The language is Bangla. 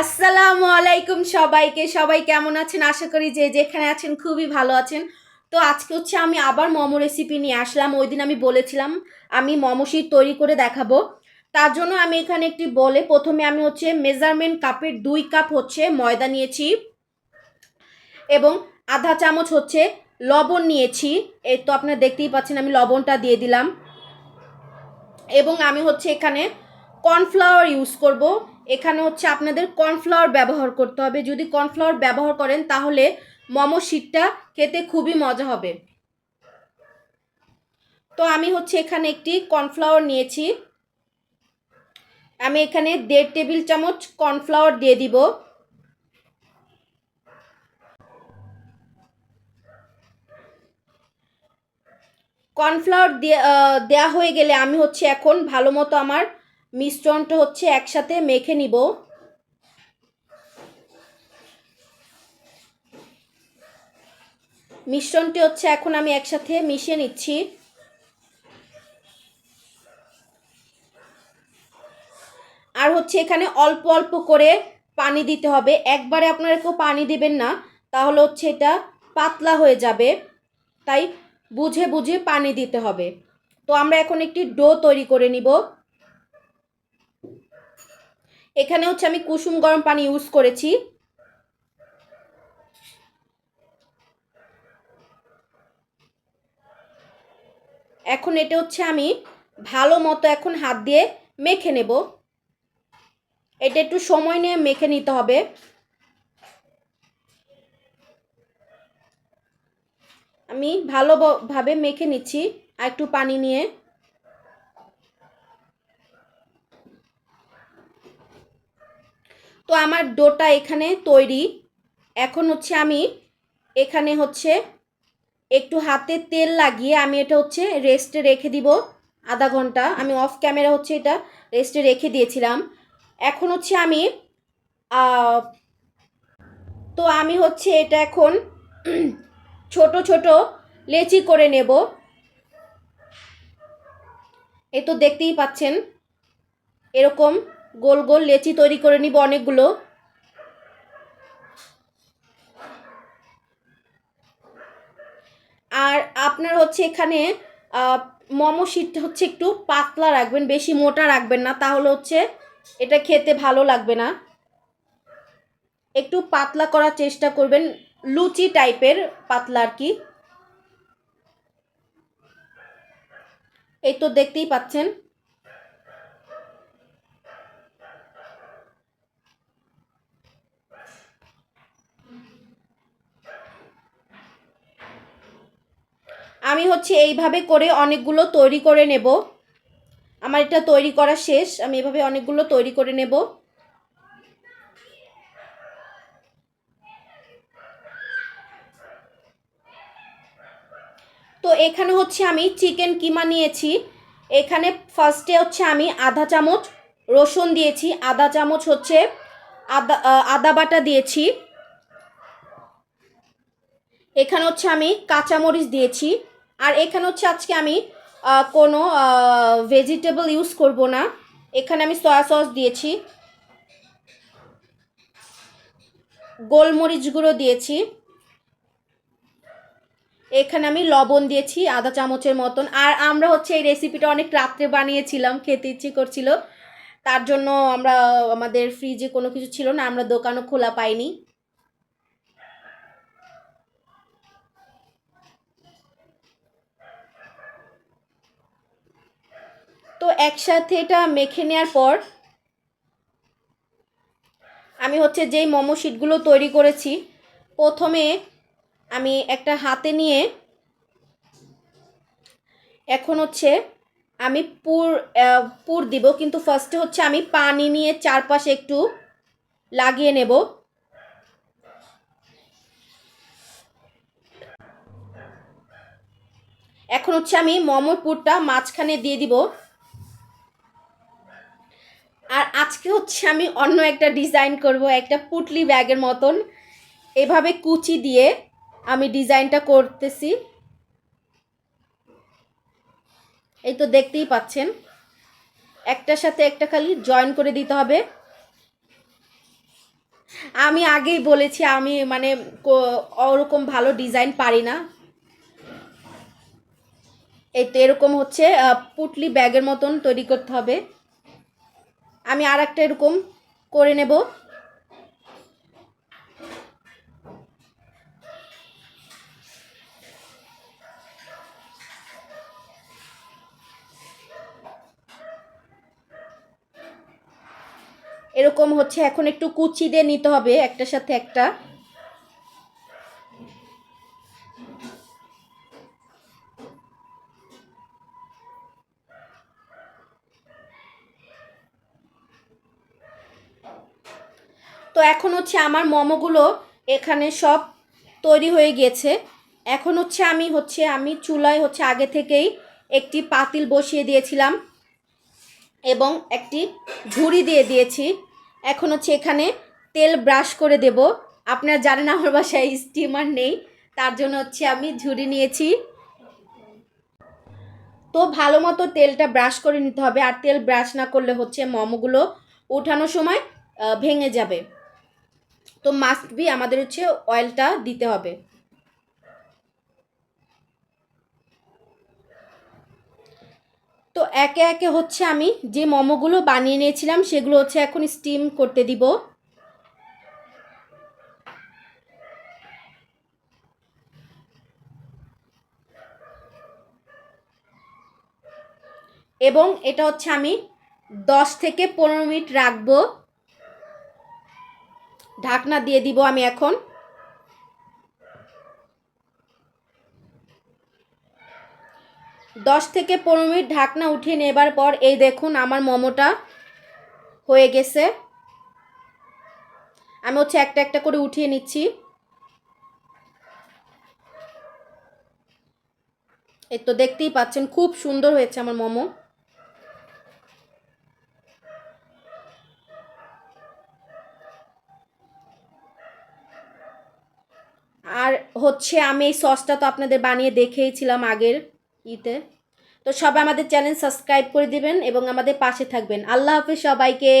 আসসালামু আলাইকুম সবাইকে। সবাই কেমন আছেন? আশা করি যে যেখানে আছেন খুবই ভালো আছেন। তো আজকে হচ্ছে আমি আবার মোমো রেসিপি নিয়ে আসলাম। ওই দিন আমি বলেছিলাম আমি মোমো শিট তৈরি করে দেখাবো। তার জন্য আমি এখানে একটি বলে প্রথমে আমি হচ্ছে মেজারমেন্ট কাপের 2 কাপ হচ্ছে ময়দা নিয়েছি এবং আধা চামচ হচ্ছে লবণ নিয়েছি। এই তো আপনারা দেখতেই পাচ্ছেন আমি লবণটা দিয়ে দিলাম। এবং আমি হচ্ছে এখানে কর্নফ্লাওয়ার ইউজ করব। এখানে হচ্ছে আপনাদের কর্নফ্লাওয়ার ব্যবহার করতে হবে। যদি কর্নফ্লাওয়ার ব্যবহার করেন তাহলে মোমো শিটটা খেতে খুবই মজা হবে। তো আমি হচ্ছে এখানে একটি কর্নফ্লাওয়ার নিয়েছি। আমি এখানে 1.5 টেবিল চামচ কর্নফ্লাওয়ার দিয়ে দিব। কর্নফ্লাওয়ার দেওয়া হয়ে গেলে আমি হচ্ছে এখন ভালো মতো আমার মিশ্রণটা হচ্ছে একসাথে মেখে নিব। মিশ্রণটি হচ্ছে এখন আমি একসাথে মিশিয়ে নিচ্ছি। আর হচ্ছে এখানে অল্প অল্প করে পানি দিতে হবে। একবারে আপনারা কেউ পানি দিবেন না, তাহলে হচ্ছে এটা পাতলা হয়ে যাবে। তাই বুঝে বুঝে পানি দিতে হবে। তো আমরা এখন একটি ডো তৈরি করে নিব। এখানে হচ্ছে আমি কুসুম গরম পানি ইউজ করেছি। এখন এটা হচ্ছে আমি ভালো মতো এখন হাত দিয়ে মেখে নেব। এটা একটু সময় নিয়ে মেখে নিতে হবে। আমি ভালোভাবে মেখে নিচ্ছি আর একটু পানি নিয়ে। তো আমার ডোটা এখানে তৈরি। এখন হচ্ছে আমি এখানে হচ্ছে একটু হাতে তেল লাগিয়ে আমি এটা হচ্ছে রেস্টে রেখে দিব আধা ঘন্টা। আমি অফ ক্যামেরা হচ্ছে এটা রেস্টে রেখে দিয়েছিলাম। এখন হচ্ছে আমি তো আমি হচ্ছে এটা এখন ছোট ছোট লেচি করে নেব। এই তো দেখতেই পাচ্ছেন এরকম গোল গোল লেচি তৈরি করে নিব অনেকগুলো। আর আপনার হচ্ছে এখানে মোমো শিটটা হচ্ছে একটু পাতলা রাখবেন, বেশি মোটা রাখবেন না, তাহলে হচ্ছে এটা খেতে ভালো লাগবে না। একটু পাতলা করার চেষ্টা করবেন, লুচি টাইপের পাতলা আর কি। এই তো দেখতেই পাচ্ছেন। আমি হচ্ছে এইভাবে করে অনেকগুলো তৈরি করে নেব। আমার এটা তৈরি করা শেষ। আমি এভাবে অনেকগুলো তৈরি করে নেব। তো এখানে হচ্ছে আমি চিকেন কিমা নিয়েছি। এখানে ফার্স্টে হচ্ছে আমি আধা চামচ রসুন দিয়েছি, আধা চামচ হচ্ছে আদা বাটা দিয়েছি। এখানে হচ্ছে আমি কাঁচামরিচ দিয়েছি। আর এখানে হচ্ছে আজকে আমি কোনো ভেজিটেবল ইউজ করব না। এখানে আমি সয়া সস দিয়েছি, গোলমরিচ গুঁড়ো দিয়েছি, এখানে আমি লবণ দিয়েছি আধা চামচের মতন। আর আমরা হচ্ছে এই রেসিপিটা অনেক রাত্রে বানিয়েছিলাম, খেতে ইচ্ছে করছিল, তার জন্য আমরা আমাদের ফ্রিজে কোনো কিছু ছিল না, আমরা দোকানও খোলা পাইনি। তো একসাথে এটা মেখে নেওয়ার পর আমি হচ্ছে যেই মোমো শিটগুলো তৈরি করেছি প্রথমে আমি একটা হাতে নিয়ে এখন হচ্ছে আমি পুর দিব, কিন্তু ফার্স্টে হচ্ছে আমি পানি নিয়ে চারপাশে একটু লাগিয়ে নেব। এখন হচ্ছে আমি মোমোর পুরটা মাঝখানে দিয়ে দিব। আর আজকে হচ্ছে আমি অন্য একটা ডিজাইন করব, একটা পুটলি ব্যাগের মতন। এভাবে কুচি দিয়ে আমি ডিজাইনটা করতেছি। এই তো দেখতেই পাচ্ছেন, একটার সাথে একটা খালি জয়েন করে দিতে হবে। আমি আগেই বলেছি আমি মানে ওরকম ভালো ডিজাইন পারি না। এই তো এরকম হচ্ছে পুটলি ব্যাগের মতন তৈরি করতে হবে। আমি আর একটা এরকম করে নেব। এরকম হচ্ছে এখন একটু কুচি দিয়ে নিতে হবে একটার সাথে একটা। তো এখন হচ্ছে আমার মোমোগুলো এখানে সব তৈরি হয়ে গিয়েছে। এখন হচ্ছে আমি চুলায় হচ্ছে আগে থেকেই একটি পাতিল বসিয়ে দিয়েছিলাম এবং একটি ঝুড়ি দিয়ে দিয়েছি। এখন হচ্ছে এখানে তেল ব্রাশ করে দেব। আপনারা জানেন আমার বাসায় স্টিমার নেই, তার জন্য হচ্ছে আমি ঝুড়ি নিয়েছি। তো ভালো মতো তেলটা ব্রাশ করে নিতে হবে, আর তেল ব্রাশ না করলে হচ্ছে মোমোগুলো ওঠানোর সময় ভেঙে যাবে। তো মাস্ট বি আমাদের হচ্ছে অয়েলটা দিতে হবে। তো একে একে হচ্ছে আমি যে মোমোগুলো বানিয়ে নিয়েছিলাম সেগুলো হচ্ছে এখন স্টিম করতে দিব। এবং এটা হচ্ছে আমি 10 থেকে 15 মিনিট রাখবো। ঢাকনা দিয়ে দিব আমি এখন। 10 থেকে 15 মিনিট ঢাকনা উঠিয়ে নেবার পর এই দেখুন আমার মোমোটা হয়ে গেছে। আমি হচ্ছে একটা একটা করে উঠিয়ে নিচ্ছি। এই তো দেখতেই পাচ্ছেন খুব সুন্দর হয়েছে আমার মোমো। আর হচ্ছে আমি এই সসটা তো আপনাদের বানিয়ে দেখিয়েছিলাম আগের ইতে। তো সবাই আমাদের চ্যানেল সাবস্ক্রাইব করে দিবেন এবং আমাদের পাশে থাকবেন। আল্লাহ হাফেজ সবাইকে।